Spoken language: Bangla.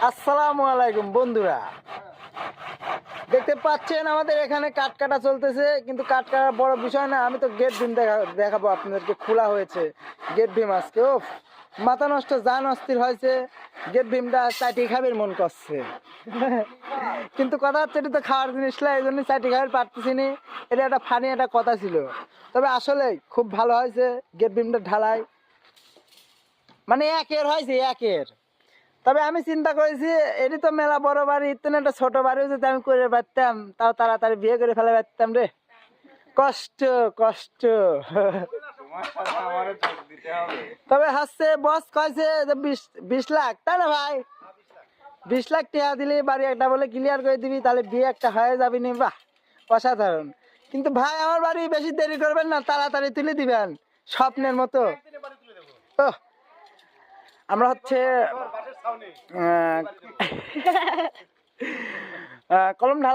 আসসালামু আলাইকুম বন্ধুরা, দেখতে পাচ্ছেন আমাদের এখানে কাঠ কাটা চলতেছে, কিন্তু কাঠ কাটার বড় বিষয় না। আমি তো গেট ভীম দেখাবো আপনাদেরকে। খোলা হয়েছে গেট ভীম আজকে। ও মাথা নষ্ট, জান অস্থির হয়েছে। গেট ভীমটা চাটি খাবের মন করছে কিন্তু কথা হচ্ছে এটা তো খাওয়ার জিনিস না, এই জন্য চাটি খাবার পারতেছি নি। এটা একটা ফানি একটা কথা ছিল, তবে আসলে খুব ভালো হয়েছে গেট ভীমটা ঢালাই, মানে একের হয়েছে একের। তবে আমি চিন্তা করেছি এটি তো মেলা বড় বাড়ি, ইতেন একটা ছোট বাড়ি যদি আমি করে পারতাম, তাও তাড়াতাড়ি বিয়ে করে ফেলে পারতাম রে। কষ্ট কষ্ট তবে হচ্ছে বস কয়েছে যে 20 লাখ, তাই না ভাই? 20 লাখ টাকা দিলে বাড়ি একটা বলে ক্লিয়ার করে দিবি, তাহলে বিয়ে একটা হয়ে যাবি নি। বাহ, অসাধারণ। কিন্তু ভাই আমার বাড়ি বেশি দেরি করবেন না, তাড়াতাড়ি তুলে দিবেন স্বপ্নের মতো। আমরা হচ্ছে কলম ঢালা